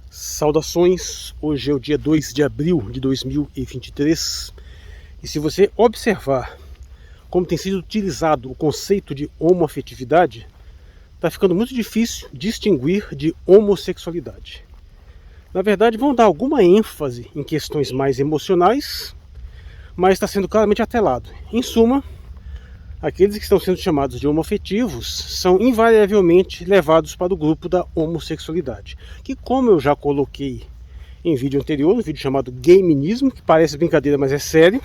Saudações, hoje é o dia 2 de abril de 2023 e se você observar como tem sido utilizado o conceito de homoafetividade, está ficando muito difícil distinguir de homossexualidade. Na verdade, vão dar alguma ênfase em questões mais emocionais, mas está sendo claramente atrelado. Em suma, aqueles que estão sendo chamados de homoafetivos são invariavelmente levados para o grupo da homossexualidade, que, como eu já coloquei em vídeo anterior, um vídeo chamado Gayminismo, que parece brincadeira, mas é sério,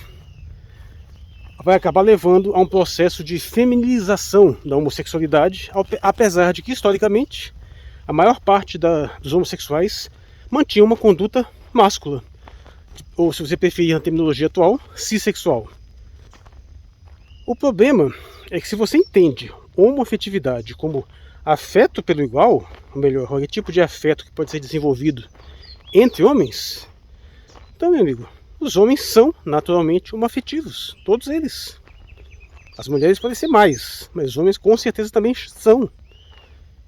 vai acabar levando a um processo de feminilização da homossexualidade, apesar de que, historicamente, a maior parte dos homossexuais mantinha uma conduta máscula, ou, se você preferir a terminologia atual, cissexual. O problema é que, se você entende homoafetividade como afeto pelo igual, ou melhor, qualquer tipo de afeto que pode ser desenvolvido entre homens, então, meu amigo, os homens são naturalmente homoafetivos, todos eles. As mulheres podem ser mais, mas os homens com certeza também são.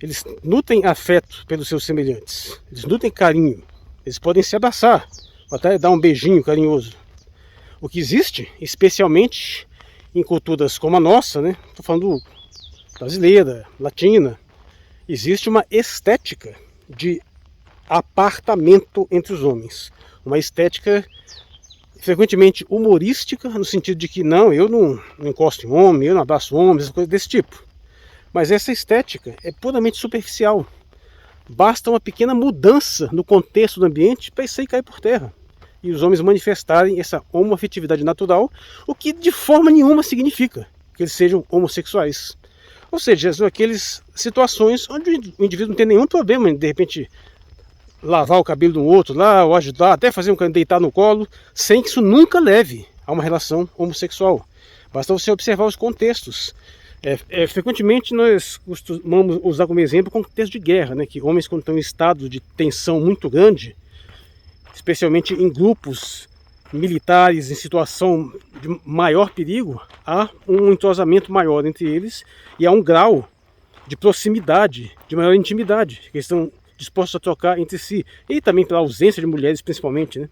Eles nutrem afeto pelos seus semelhantes, eles nutrem carinho, eles podem se abraçar, ou até dar um beijinho carinhoso. O que existe, especialmente em culturas como a nossa, né? Estou falando brasileira, latina, existe uma estética de apartamento entre os homens. Uma estética frequentemente humorística, no sentido de que não, eu não encosto em homem, eu não abraço homens, coisas desse tipo. Mas essa estética é puramente superficial. Basta uma pequena mudança no contexto do ambiente para isso aí cair por terra e os homens manifestarem essa homoafetividade natural, o que de forma nenhuma significa que eles sejam homossexuais. Ou seja, são aquelas situações onde o indivíduo não tem nenhum problema em, de repente, lavar o cabelo de um outro lá, ou ajudar, até fazer um deitar no colo, sem que isso nunca leve a uma relação homossexual. Basta você observar os contextos. Frequentemente nós costumamos usar como exemplo o contexto de guerra, né? Que homens, quando estão em estado de tensão muito grande, especialmente em grupos militares em situação de maior perigo, há um entrosamento maior entre eles e há um grau de proximidade, de maior intimidade, que eles estão dispostos a trocar entre si, e também pela ausência de mulheres principalmente, né?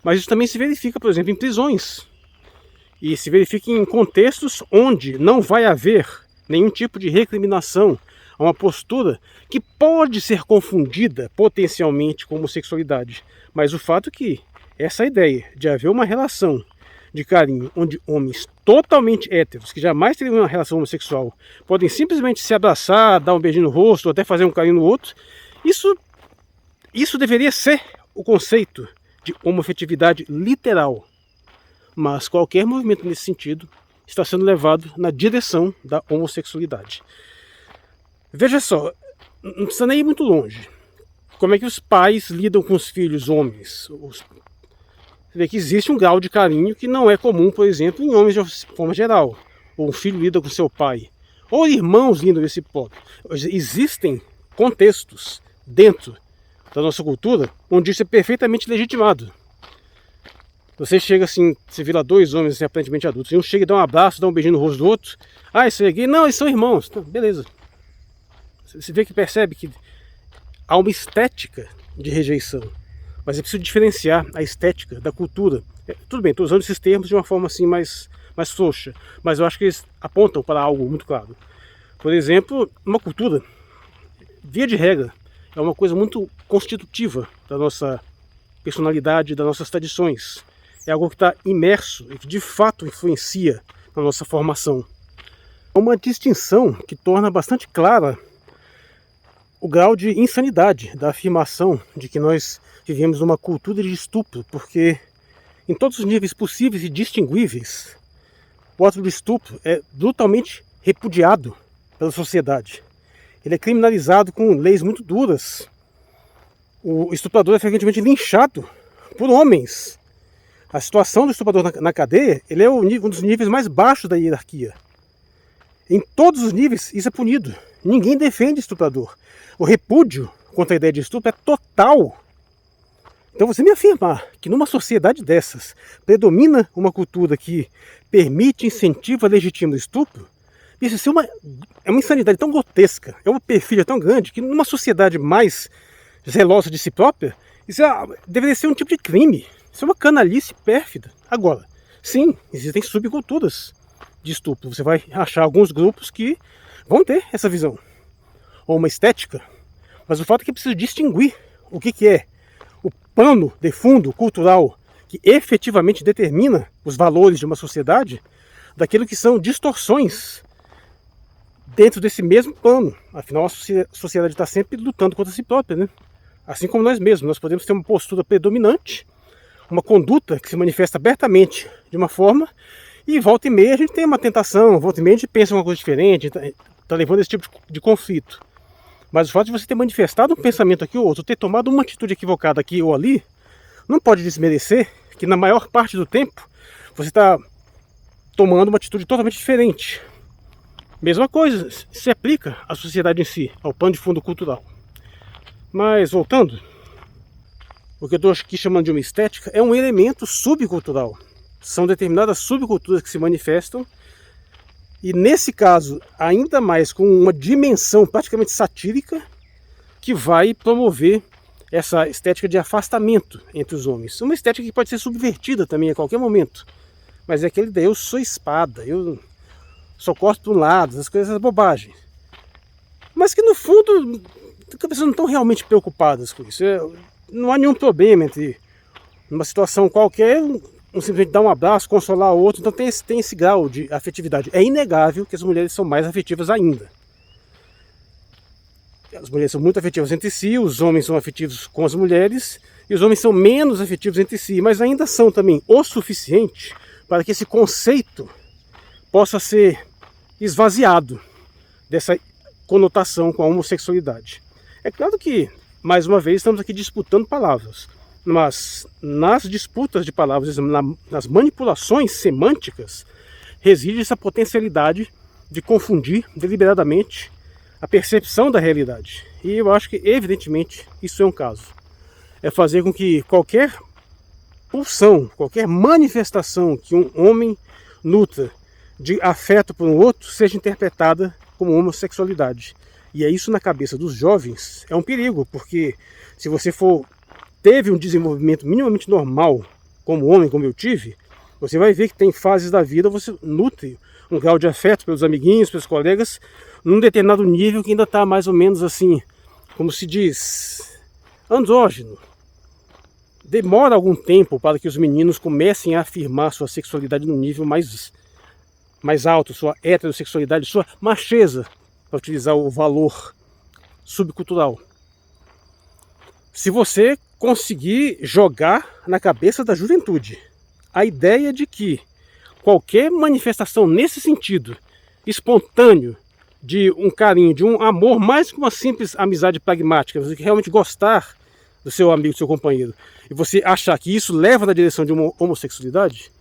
Mas isso também se verifica, por exemplo, em prisões, e se verifica em contextos onde não vai haver nenhum tipo de recriminação a uma postura que pode ser confundida potencialmente com homossexualidade. Mas o fato é que essa ideia de haver uma relação de carinho onde homens totalmente héteros, que jamais teriam uma relação homossexual, podem simplesmente se abraçar, dar um beijinho no rosto, ou até fazer um carinho no outro, isso deveria ser o conceito de homoafetividade literal. Mas qualquer movimento nesse sentido está sendo levado na direção da homossexualidade. Veja só, não precisa nem ir muito longe. Como é que os pais lidam com os filhos homens? Você vê que existe um grau de carinho que não é comum, por exemplo, em homens de forma geral. Ou um filho lida com seu pai. Ou irmãos lidam desse modo. Existem contextos dentro da nossa cultura onde isso é perfeitamente legitimado. Você chega assim, você vira dois homens assim, aparentemente adultos, e um chega e dá um abraço, dá um beijinho no rosto do outro. Ah, isso é gay? Não, eles são irmãos. Então, beleza. Você vê que percebe que há uma estética de rejeição. Mas é preciso diferenciar a estética da cultura. Tudo bem, estou usando esses termos de uma forma assim mais frouxa, mas eu acho que eles apontam para algo muito claro. Por exemplo, uma cultura, via de regra, é uma coisa muito constitutiva da nossa personalidade, das nossas tradições. É algo que está imerso e que de fato influencia na nossa formação. É uma distinção que torna bastante clara o grau de insanidade da afirmação de que nós vivemos numa cultura de estupro, porque em todos os níveis possíveis e distinguíveis, o ato do estupro é brutalmente repudiado pela sociedade. Ele é criminalizado com leis muito duras. O estuprador é frequentemente linchado por homens. A situação do estuprador na cadeia, ele é um dos níveis mais baixos da hierarquia. Em todos os níveis, isso é punido. Ninguém defende estuprador. O repúdio contra a ideia de estupro é total. Então você me afirmar que numa sociedade dessas predomina uma cultura que permite, incentiva, legitima o estupro, isso é uma insanidade tão grotesca, é uma perfídia tão grande, que numa sociedade mais zelosa de si própria, isso deveria ser um tipo de crime. Isso é uma canalice pérfida. Agora, sim, existem subculturas de estupro. Você vai achar alguns grupos que vão ter essa visão, ou uma estética. Mas o fato é que é preciso distinguir o que é o pano de fundo cultural que efetivamente determina os valores de uma sociedade daquilo que são distorções dentro desse mesmo pano. Afinal, a sociedade está sempre lutando contra si própria, né? Assim como nós mesmos, nós podemos ter uma postura predominante, uma conduta que se manifesta abertamente de uma forma, e volta e meia a gente tem uma tentação, volta e meia a gente pensa uma coisa diferente, está levando esse tipo de conflito. Mas o fato de você ter manifestado um pensamento aqui ou outro, ter tomado uma atitude equivocada aqui ou ali, não pode desmerecer que na maior parte do tempo você está tomando uma atitude totalmente diferente. Mesma coisa se aplica à sociedade em si, ao pano de fundo cultural. Mas voltando, o que eu estou aqui chamando de uma estética é um elemento subcultural. São determinadas subculturas que se manifestam, e nesse caso, ainda mais com uma dimensão praticamente satírica, que vai promover essa estética de afastamento entre os homens. Uma estética que pode ser subvertida também a qualquer momento. Mas é aquele daí, eu sou espada, eu só corto para um lado, essas coisas, essas bobagens. Mas que no fundo, as pessoas não estão realmente preocupadas com isso. Não há nenhum problema entre numa situação qualquer, simplesmente dar um abraço, consolar o outro. Então tem esse grau de afetividade. É inegável que as mulheres são mais afetivas ainda. As mulheres são muito afetivas entre si, os homens são afetivos com as mulheres, e os homens são menos afetivos entre si, mas ainda são também o suficiente para que esse conceito possa ser esvaziado dessa conotação com a homossexualidade. É claro que, mais uma vez, estamos aqui disputando palavras, mas nas disputas de palavras, nas manipulações semânticas, reside essa potencialidade de confundir deliberadamente a percepção da realidade. E eu acho que, evidentemente, isso é um caso. É fazer com que qualquer pulsão, qualquer manifestação que um homem nutra de afeto por um outro seja interpretada como homossexualidade. E é isso na cabeça dos jovens, é um perigo, porque se você teve um desenvolvimento minimamente normal como homem, como eu tive, você vai ver que tem fases da vida, você nutre um grau de afeto pelos amiguinhos, pelos colegas, num determinado nível que ainda está mais ou menos assim, como se diz, andrógeno. Demora algum tempo para que os meninos comecem a afirmar sua sexualidade num nível mais alto, sua heterossexualidade, sua macheza, para utilizar o valor subcultural. Se você conseguir jogar na cabeça da juventude a ideia de que qualquer manifestação nesse sentido, espontâneo, de um carinho, de um amor, mais que uma simples amizade pragmática, você realmente gostar do seu amigo, do seu companheiro, e você achar que isso leva na direção de uma homossexualidade,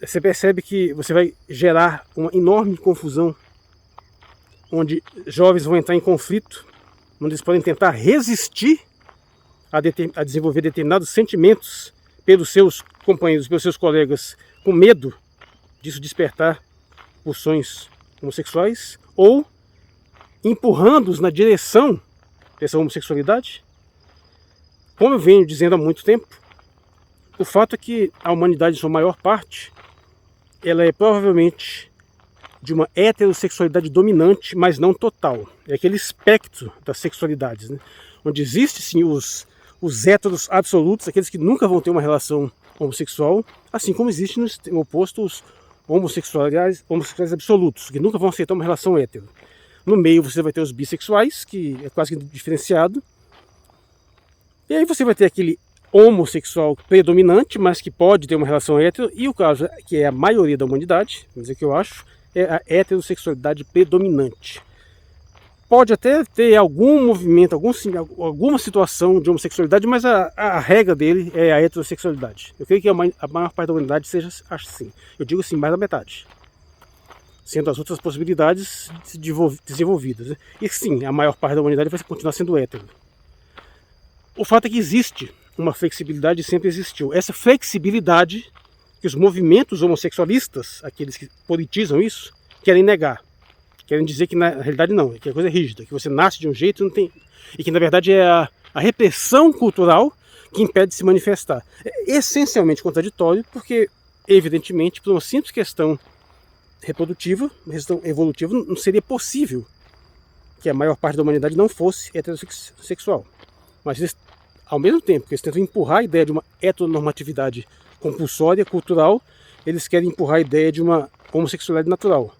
você percebe que você vai gerar uma enorme confusão, onde jovens vão entrar em conflito, onde eles podem tentar resistir a desenvolver determinados sentimentos pelos seus companheiros, pelos seus colegas, com medo disso despertar pulsões homossexuais, ou empurrando-os na direção dessa homossexualidade. Como eu venho dizendo há muito tempo, o fato é que a humanidade, em sua maior parte, ela é provavelmente de uma heterossexualidade dominante, mas não total. É aquele espectro das sexualidades, né? Onde existe sim os héteros absolutos, aqueles que nunca vão ter uma relação homossexual, assim como existe no oposto os homossexuais absolutos, que nunca vão aceitar uma relação hétero. No meio você vai ter os bissexuais, que é quase que diferenciado. E aí você vai ter aquele homossexual predominante, mas que pode ter uma relação hétero, e o caso que é a maioria da humanidade, vamos dizer que eu acho, é a heterossexualidade predominante. Pode até ter algum movimento, alguma situação de homossexualidade, mas a regra dele é a heterossexualidade. Eu creio que a maior parte da humanidade seja assim. Eu digo assim, mais da metade. Sendo as outras possibilidades desenvolvidas, né? E sim, a maior parte da humanidade vai continuar sendo hétero. O fato é que existe uma flexibilidade, sempre existiu. Essa flexibilidade que os movimentos homossexualistas, aqueles que politizam isso, querem negar. Querem dizer que na realidade não, que a coisa é rígida, que você nasce de um jeito e não tem, e que na verdade é a repressão cultural que impede de se manifestar. É essencialmente contraditório, porque evidentemente por uma simples questão reprodutiva, uma questão evolutiva, não seria possível que a maior parte da humanidade não fosse heterossexual. Mas eles, ao mesmo tempo que eles tentam empurrar a ideia de uma heteronormatividade compulsória, cultural, eles querem empurrar a ideia de uma homossexualidade natural,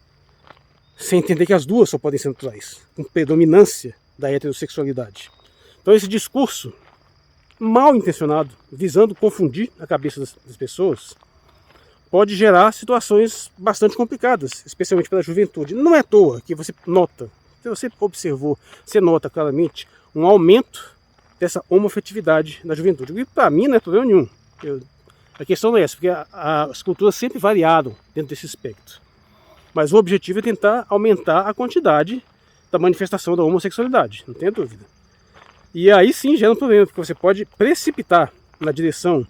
sem entender que as duas só podem ser naturais, com predominância da heterossexualidade. Então esse discurso mal intencionado, visando confundir a cabeça das pessoas, pode gerar situações bastante complicadas, especialmente para a juventude. Não é à toa que você nota, se você observou, você nota claramente um aumento dessa homoafetividade na juventude. E para mim não é problema nenhum. A questão não é essa, porque as culturas sempre variaram dentro desse espectro. Mas o objetivo é tentar aumentar a quantidade da manifestação da homossexualidade, não tenha dúvida. E aí sim gera um problema, porque você pode precipitar na direção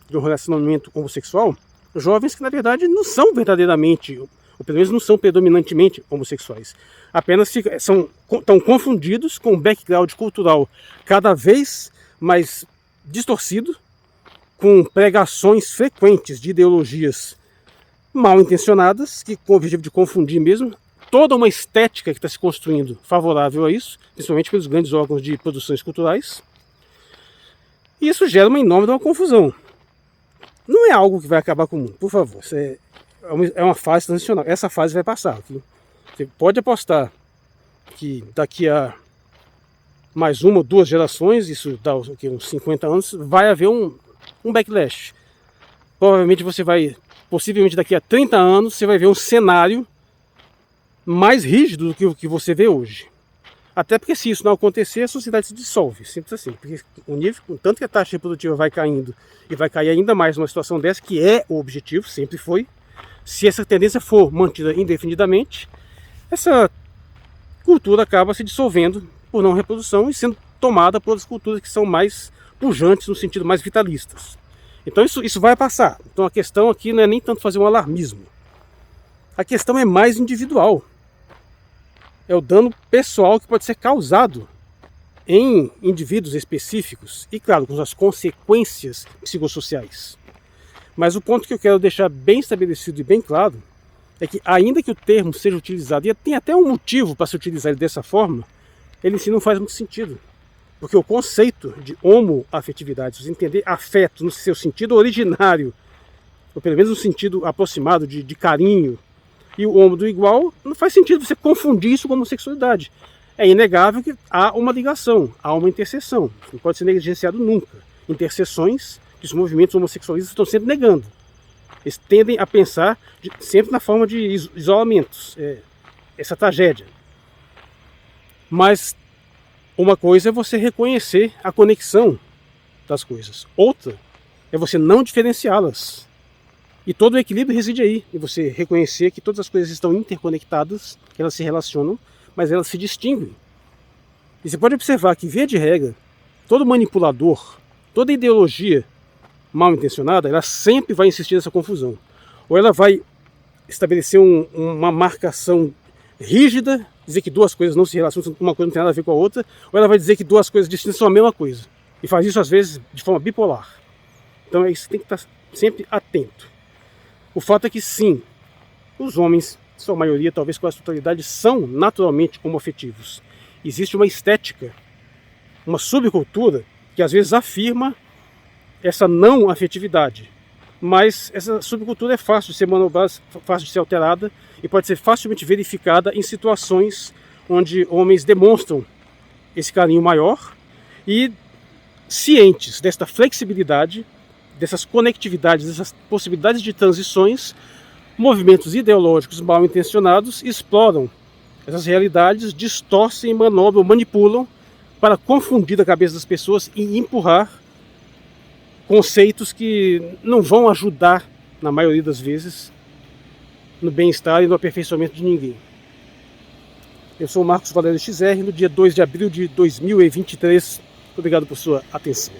de um relacionamento homossexual jovens que na verdade não são verdadeiramente, ou pelo menos não são predominantemente homossexuais. Apenas estão confundidos com um background cultural cada vez mais distorcido, com pregações frequentes de ideologias mal intencionadas, que com o objetivo de confundir mesmo, toda uma estética que está se construindo favorável a isso, principalmente pelos grandes órgãos de produções culturais. E isso gera uma enorme confusão. Não é algo que vai acabar com o mundo, por favor. É uma fase transicional. Essa fase vai passar. Okay? Você pode apostar que daqui a mais uma ou duas gerações, isso dá uns 50 anos, vai haver um backlash. Provavelmente possivelmente daqui a 30 anos, você vai ver um cenário mais rígido do que o que você vê hoje. Até porque se isso não acontecer, a sociedade se dissolve, simples assim. Porque o nível, tanto que a taxa reprodutiva vai caindo e vai cair ainda mais numa situação dessa, que é o objetivo, sempre foi. Se essa tendência for mantida indefinidamente, essa cultura acaba se dissolvendo por não reprodução e sendo tomada por outras culturas que são mais pujantes, no sentido mais vitalistas. Então isso vai passar. Então a questão aqui não é nem tanto fazer um alarmismo. A questão é mais individual. É o dano pessoal que pode ser causado em indivíduos específicos e, claro, com as consequências psicossociais. Mas o ponto que eu quero deixar bem estabelecido e bem claro é que, ainda que o termo seja utilizado, e tem até um motivo para se utilizar ele dessa forma, ele em si não faz muito sentido. Porque o conceito de homoafetividade, se você entender afeto no seu sentido originário, ou pelo menos no sentido aproximado de carinho, e o homo do igual, não faz sentido você confundir isso com homossexualidade. É inegável que há uma ligação, há uma interseção. Não pode ser negligenciado nunca. Interseções que os movimentos homossexualistas estão sempre negando. Eles tendem a pensar sempre na forma de isolamentos. Essa tragédia. Mas uma coisa é você reconhecer a conexão das coisas. Outra é você não diferenciá-las. E todo o equilíbrio reside aí, em você reconhecer que todas as coisas estão interconectadas, que elas se relacionam, mas elas se distinguem. E você pode observar que, via de regra, todo manipulador, toda ideologia mal intencionada, ela sempre vai insistir nessa confusão. Ou ela vai estabelecer uma marcação rígida, dizer que duas coisas não se relacionam, uma coisa não tem nada a ver com a outra, ou ela vai dizer que duas coisas distintas são a mesma coisa. E faz isso, às vezes, de forma bipolar. Então é isso que tem que estar sempre atento. O fato é que sim, os homens, sua maioria, talvez com a totalidade, são naturalmente homoafetivos. Existe uma estética, uma subcultura, que às vezes afirma essa não afetividade. Mas essa subcultura é fácil de ser manobrada, fácil de ser alterada e pode ser facilmente verificada em situações onde homens demonstram esse carinho maior e, cientes desta flexibilidade, dessas conectividades, dessas possibilidades de transições, movimentos ideológicos mal intencionados exploram essas realidades, distorcem, manobram, manipulam para confundir a cabeça das pessoas e empurrar conceitos que não vão ajudar, na maioria das vezes, no bem-estar e no aperfeiçoamento de ninguém. Eu sou o Marcos Valério XR, no dia 2 de abril de 2023. Obrigado por sua atenção.